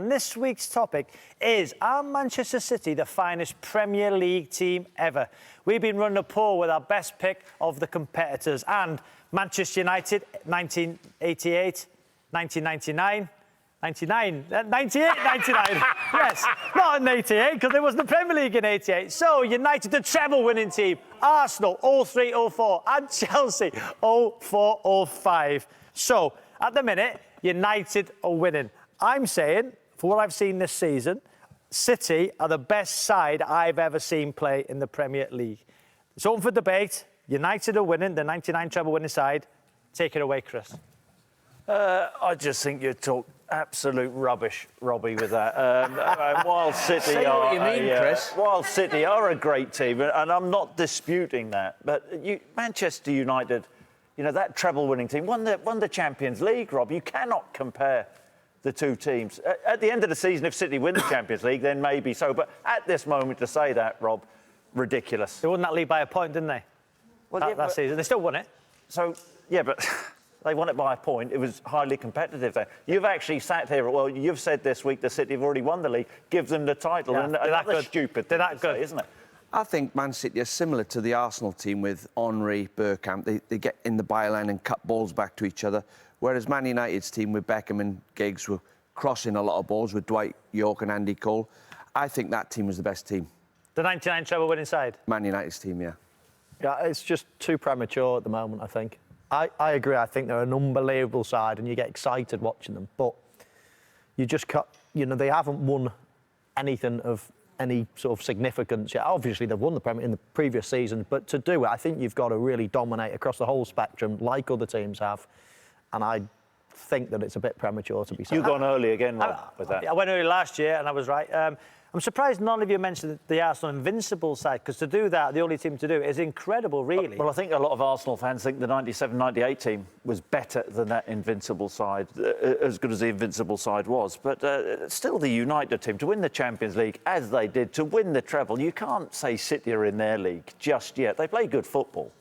And this week's topic is, are Manchester City the finest Premier League team ever? We've been running a poll with our best pick of the competitors. And Manchester United, 1988, 1999... 98, 99. Yes, not in 88, because there wasn't the Premier League in 88. So, United, the treble-winning team. Arsenal, 03-04. And Chelsea, 04-05. So, at the minute, United are winning. I'm saying, for what I've seen this season, City are the best side I've ever seen play in the Premier League. It's open for debate. United are winning, the 99 treble-winning side. Take it away, Chris. I just think you talk absolute rubbish, Robbie, with that. While City Say what you mean, Chris. While City are a great team, and I'm not disputing that, but Manchester United, you know, that treble-winning team won the Champions League, Rob. You cannot compare the two teams. At the end of the season, if City win the Champions League, then maybe so. But at this moment, to say that, Rob, ridiculous. They won that league by a point, didn't they? Well, that season. They still won it. So, yeah, but... They won it by a point. It was highly competitive there. You've actually sat here. Well, you've said this week the City have already won the league. Give them the title. Yeah, and they're that good. Stupid. They're that good, isn't it? I think Man City are similar to the Arsenal team with Henry, Bergkamp. They get in the byline and cut balls back to each other. Whereas Man United's team with Beckham and Giggs were crossing a lot of balls with Dwight York and Andy Cole. I think that team was the best team. The 99 treble-winning side? Man United's team, yeah. Yeah, it's just too premature at the moment, I think. I agree. I think they're an unbelievable side and you get excited watching them. But you just cut, you know, they haven't won anything of any sort of significance yet. Obviously, they've won the Premier in the previous season, but to do it, I think you've got to really dominate across the whole spectrum like other teams have. And I think that it's a bit premature to be saying. You've gone early again, Rob, with that. I went early last year and I was right. I'm surprised none of you mentioned the Arsenal invincible side, because to do that, the only team to do it, is incredible, really. Well, I think a lot of Arsenal fans think the 97-98 team was better than that invincible side, as good as the invincible side was. But still, the United team, to win the Champions League, as they did, to win the treble, you can't say City are in their league just yet. They play good football.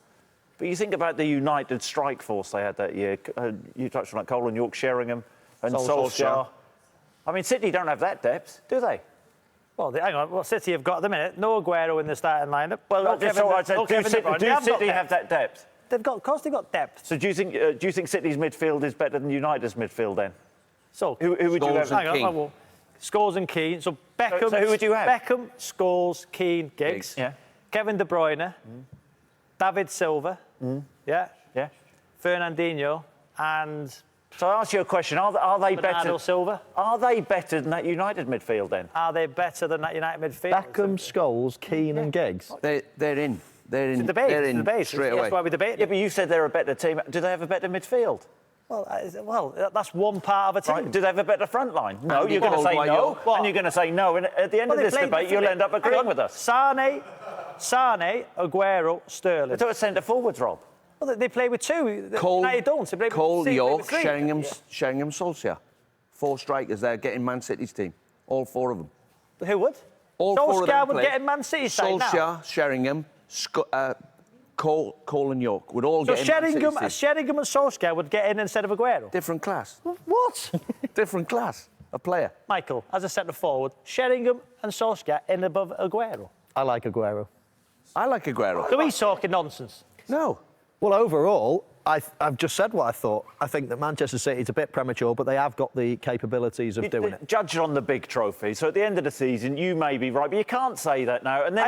But you think about the United strike force they had that year. You touched on it, Cole and York, Sheringham and Solskjaer. I mean, City don't have that depth, do they? Well, hang on. What City have got at the minute? No Aguero in the starting lineup. Well, do City have that depth? They've got, of course, they've got depth. So do you think City's midfield is better than United's midfield then? So who would you have? Hang on, well, Scholes and Keane. So Beckham. So who would you have? Beckham, Scholes, Keane, Giggs. Yeah. Kevin De Bruyne, David Silva. Yeah. Yeah. Fernandinho and. So I ask you a question: Are they better? Silva. Are they better than that United midfield then? Are they better than that United midfield? Beckham, Scholes, Keane and Giggs. They're in. They're in. It's a debate. They're in straight away. That's why we debate. Yeah, but you said they're a better team. Do they have a better midfield? Well, that's one part of a team. Right. Do they have a better front line? No, Andy you're going to say Cole, no, what? and you're going to say no. And at the end of this debate, you'll end up agreeing with us. Sane, Aguero, Sterling. They're centre forwards, Rob. Well, they play with two. Cole, United don't. They play Cole, with York, three. Sheringham, Solskjaer. 4 strikers there getting Man City's team. All 4 of them. Who would? All 4 of them Solskjaer would get in Man City's side now. Solskjaer, Sheringham, Cole and York would all get in Man City's team. Sheringham and Solskjaer would get in instead of Aguero. Different class. What? Different class. A player. Michael, as a centre forward, Sheringham and Solskjaer in above Aguero. I like Aguero. I like Aguero. So he's talking nonsense. No. Well, overall, I've just said what I thought. I think that Manchester City is a bit premature, but they have got the capabilities of doing it. Judged on the big trophy. So at the end of the season, you may be right, but you can't say that now. And then,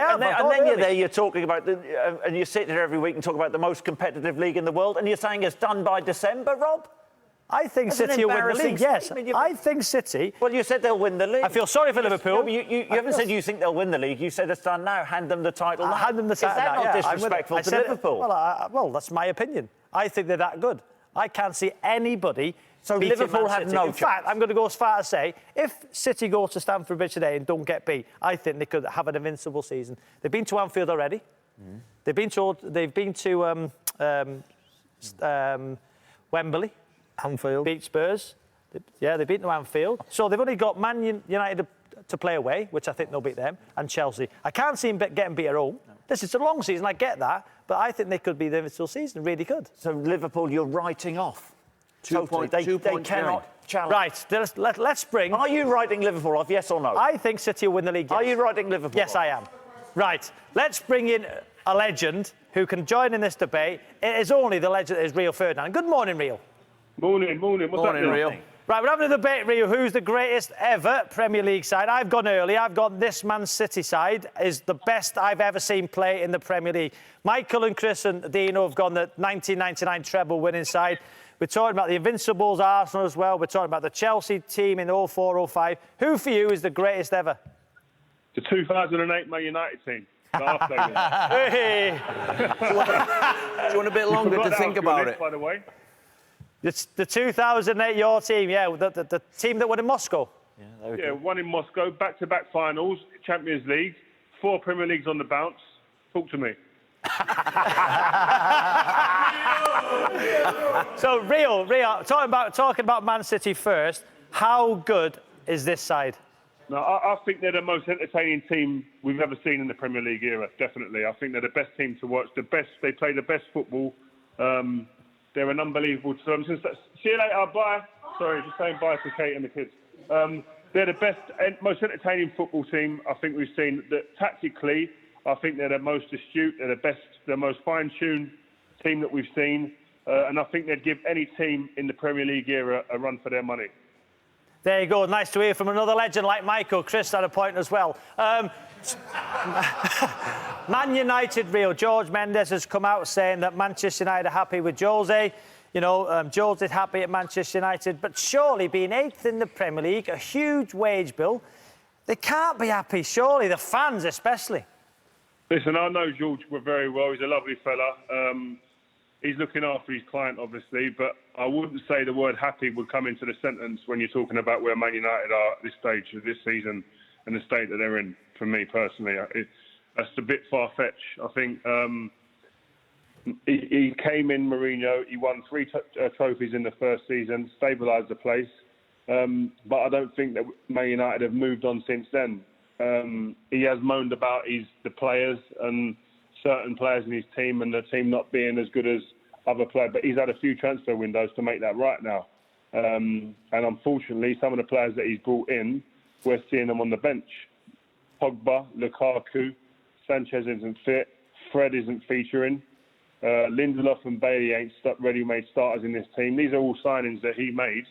you're there, you're talking about, and you sit there every week and talk about the most competitive league in the world, and you're saying it's done by December, Rob? I think City will win the league, yes. I think City... Well, you said they'll win the league. I feel sorry for Liverpool. No, you haven't said you think they'll win the league. You said it's done now. Hand them the title now. Hand them the title now. Is that not disrespectful to Liverpool? Well, that's my opinion. I think they're that good. I can't see anybody... So Liverpool have no chance? In fact, I'm going to go as far as say, if City go to Stamford Bridge today and don't get beat, I think they could have an invincible season. They've been to Anfield already. They've been to Wembley. Anfield. Beat Spurs. Yeah, they beat them Anfield. So they've only got Man United to play away, which I think they'll beat them, and Chelsea. I can't see them getting beat at home. No. This is a long season, I get that, but I think they could be the invincible season, really good. So Liverpool, you're writing off. Two points. They cannot. challenge. Right, let's bring... Are you writing Liverpool off, yes or no? I think City will win the league, yes. Are you writing Liverpool Yes, off? I am. Right, let's bring in a legend who can join in this debate. It is only the legend that is Rio Ferdinand. Good morning, Rio. Morning. What's up, Rio. Right, we're having a debate, Rio. Who's the greatest ever Premier League side? I've gone early. I've got this Man City side is the best I've ever seen play in the Premier League. Michael and Chris and Dino have gone the 1999 treble winning side. We're talking about the Invincibles, Arsenal as well. We're talking about the Chelsea team in 04-05. Who for you is the greatest ever? The 2008 Man United team. that Hey, Do you want a bit longer to think about it? By the way. it's the 2008 your team, yeah, the team that won in Moscow. Yeah, one in Moscow, back-to-back finals, Champions League, 4 Premier Leagues on the bounce. Talk to me. So, Rio, talking about Man City first, how good is this side? No, I think they're the most entertaining team we've ever seen in the Premier League era, definitely. I think they're the best team to watch, they play the best football. They're an unbelievable team. See you later, bye. Sorry, just saying bye to Kate and the kids. They're the best, most entertaining football team I think we've seen. Tactically, I think they're the most astute, they're the best, the most fine-tuned team that we've seen. And I think they'd give any team in the Premier League era a run for their money. There you go. Nice to hear from another legend like Michael. Chris had a point as well. Man United, Rio. George Mendes has come out saying that Manchester United are happy with Jose. You know, Jose's happy at Manchester United. But surely, being 8th in the Premier League, a huge wage bill, they can't be happy, surely, the fans especially. Listen, I know George very well. He's a lovely fella. He's looking after his client, obviously, but I wouldn't say the word happy would come into the sentence when you're talking about where Man United are at this stage of this season and the state that they're in, for me personally. That's a bit far-fetched. I think he came in, Mourinho, he won 3 trophies in the first season, stabilised the place, but I don't think that Man United have moved on since then. He has moaned about the players and certain players in his team and the team not being as good as other players, but he's had a few transfer windows to make that right now. And unfortunately, some of the players that he's brought in, we're seeing them on the bench. Pogba, Lukaku, Sanchez isn't fit, Fred isn't featuring, Lindelof and Bailey ain't ready-made starters in this team. These are all signings that he made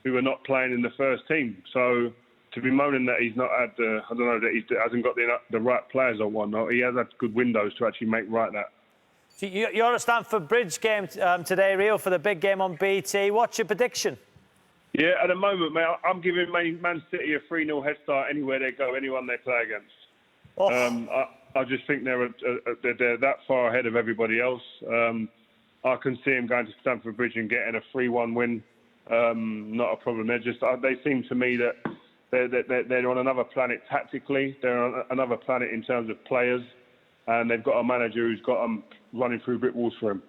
who are not playing in the first team. So to be moaning that he's not had that he hasn't got the right players or whatnot, he has had good windows to actually make right that. So you're at Stamford Bridge game today, Rio, for the big game on BT. What's your prediction? Yeah, at the moment, mate, I'm giving Man City a 3-0 head start anywhere they go, anyone they play against. Oh. I just think they're that far ahead of everybody else. I can see them going to Stamford Bridge and getting a 3-1 win. Not a problem. They seem to me that they're on another planet tactically. They're on another planet in terms of players, and they've got a manager who's got them running through brick walls for him.